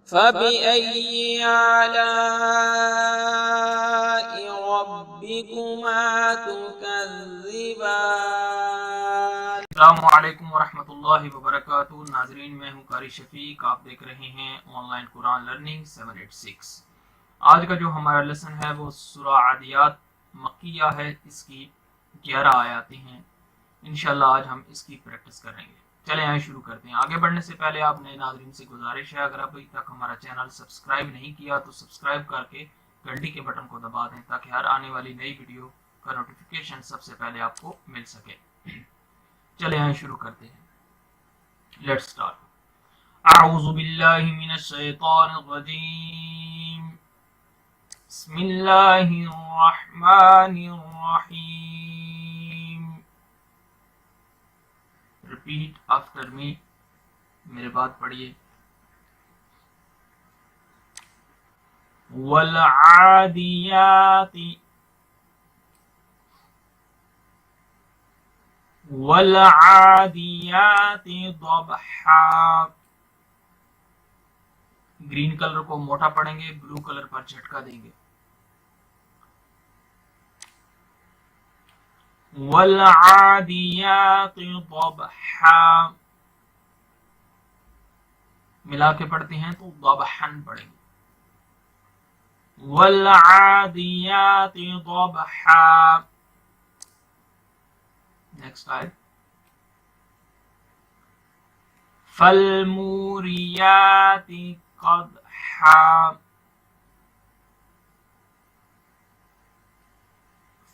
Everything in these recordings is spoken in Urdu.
فبأي آلاء ربكما تكذبان۔ السلام علیکم ورحمۃ اللہ وبرکاتہ۔ ناظرین، میں ہوں قاری شفیق، آپ دیکھ رہے ہیں آن لائن قرآن لرننگ 786۔ آج کا جو ہمارا لیسن ہے وہ سورہ عادیات مکیہ ہے، اس کی 11 آیاتیں ہیں۔ انشاءاللہ آج ہم اس کی پریکٹس کریں گے۔ چلیں آئیں شروع کرتے ہیں۔ آگے بڑھنے سے پہلے آپ نئے ناظرین سے گزارش ہے، اگر ابھی تک ہمارا چینل سبسکرائب نہیں کیا تو سبسکرائب کر کے گھنٹی کے بٹن کو دبا دیں تاکہ ہر آنے والی نئی ویڈیو کا نوٹیفیکیشن سب سے پہلے آپ کو مل سکے۔ چلے آئیں شروع کرتے ہیں۔ Let's start. اعوذ باللہ من الشیطان الرجیم، بسم اللہ الرحمن الرحیم۔ ریپیٹ آفٹر می، میرے بات پڑھیے۔ والعادیات والعادیات ضبحا۔ گرین کلر کو موٹا پڑھیں گے، بلو کلر پر جھٹکا دیں گے۔ والعادیات ضبحا، ملا کے پڑھتے ہیں تو ضبحن پڑھیں گے۔ والعادیات ضبحا۔ نیکسٹ آیت۔ فالموریات قدحا۔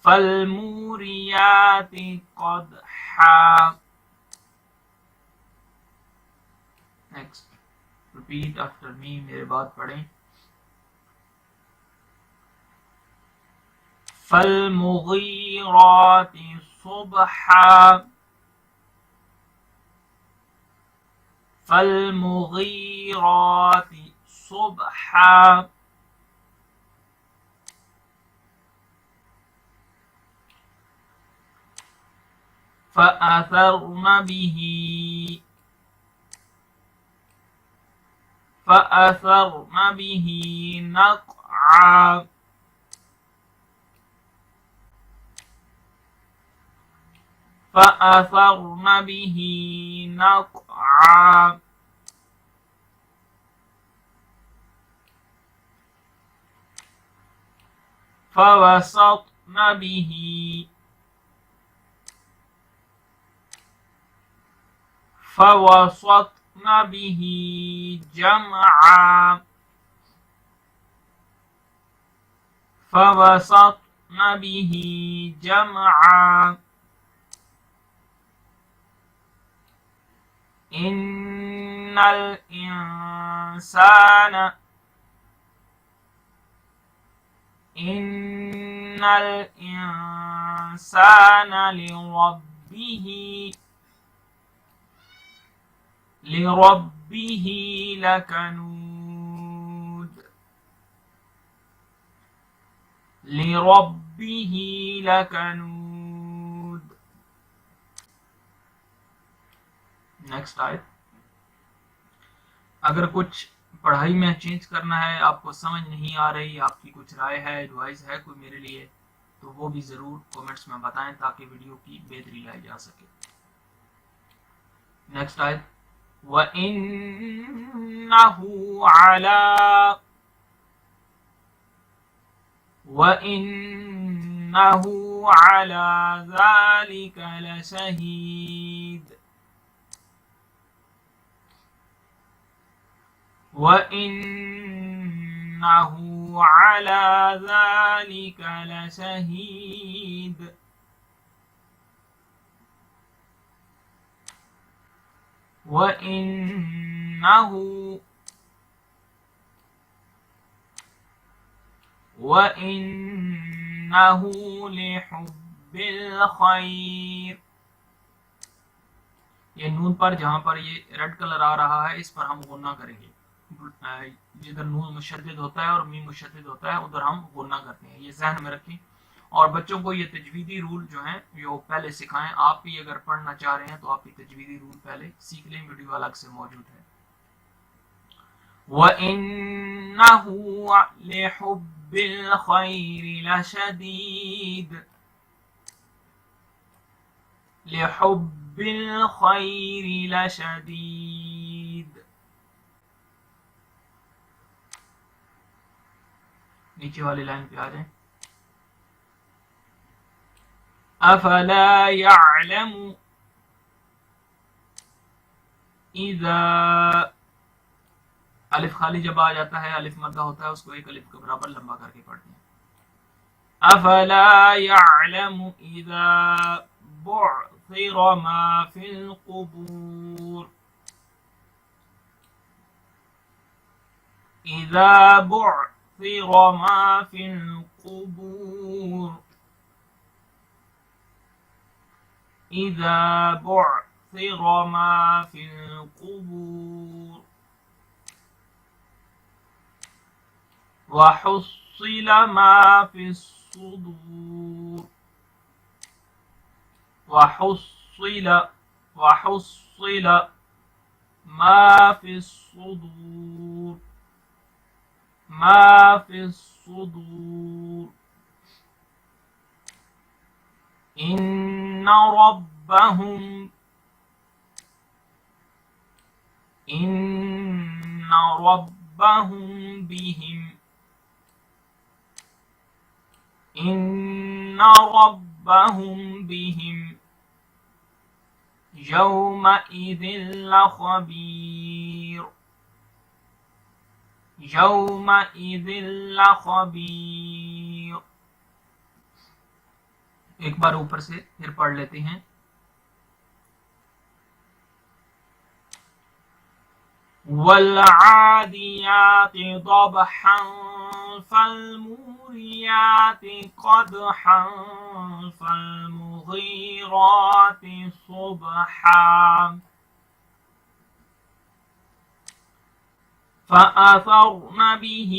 فالموریات قدحا۔ نیکسٹ، ریپیٹ آفٹر می، میرے بات پڑھیں۔ فالمغیرات صبحا۔ فالمغیرات صبحا۔ فأثرن به فأثرن به نقعا۔ فأثرن به نقعا۔ فوسطن به فوسطن به جمعا۔ فوسطن به جمعا۔ إن الإنسان لربه لكنود۔ لربه لكنود۔ نیکسٹ آیت۔ اگر کچھ پڑھائی میں چینج کرنا ہے، آپ کو سمجھ نہیں آ رہی، آپ کی کچھ رائے ہے، ایڈوائز ہے کوئی میرے لیے، تو وہ بھی ضرور کومنٹس میں بتائیں تاکہ ویڈیو کی بہتری لائی جا سکے۔ نیکسٹ آیت۔ وَإِنَّهُ عَلَى ذَلِكَ لَشَهِيدٌ۔ وَإِنَّهُ عَلَى ذَلِكَ لَشَهِيدٌ۔ وَإِنَّهُ لِحُبِّ الْخَيْرِ۔ یہ نون پر جہاں پر یہ ریڈ کلر آ رہا ہے، اس پر ہم غنہ کریں گے۔ جدھر نون مشدد ہوتا ہے اور میم مشدد ہوتا ہے ادھر ہم غنہ کرتے ہیں، یہ ذہن میں رکھیں۔ اور بچوں کو یہ تجویدی رول جو ہیں وہ پہلے سکھائیں۔ آپ بھی اگر پڑھنا چاہ رہے ہیں تو آپ کی تجویدی رول پہلے سیکھ لیں، ویڈیو الگ سے موجود ہے۔ وَإِنَّهُ لِحُبِّ الْخَيْرِ لَشَدِيدٌ لِحُبِّ الْخَيْرِ لَشَدِيدٌ. نیچے والی لائن پہ آ جائیں. افلا يعلم اذا، الف خالی جب آ جاتا ہے الف مدہ ہوتا ہے اس کو ایک الف کے برابر لمبا کر کے پڑھتے ہیں. افلا يعلم اذا بعثر ما في القبور اذا بعثر ما في القبور اذا بعثر ما في القبور وحصل ما في الصدور وحصل ما في الصدور ما في الصدور إن ربهم بهم يومئذ لخبير ایک بار اوپر سے پھر پڑھ لیتے ہیں. والعادیات ضبحا فالموریات قدحا فالمغیرات صبحا فأثرن به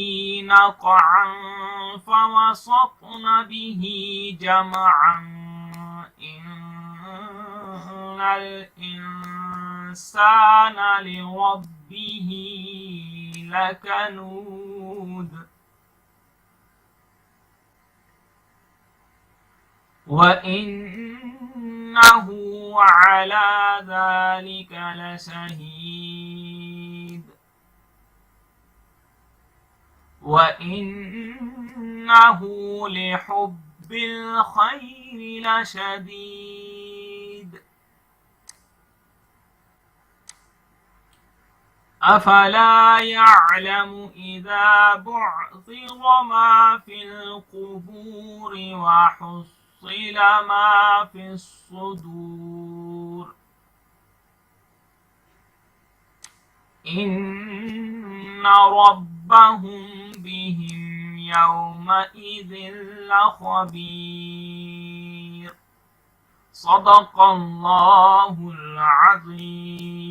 نقعا فوسطن به جمعا إن الإنسان لربه لكنود وإنه على ذلك لشهيد وإنه لحب الخير لشديد أفلا يعلم إذا بعثر ما في القبور وحصل ما في الصدور إن ربهم بهم يومئذ لخبير. صدق الله العظيم.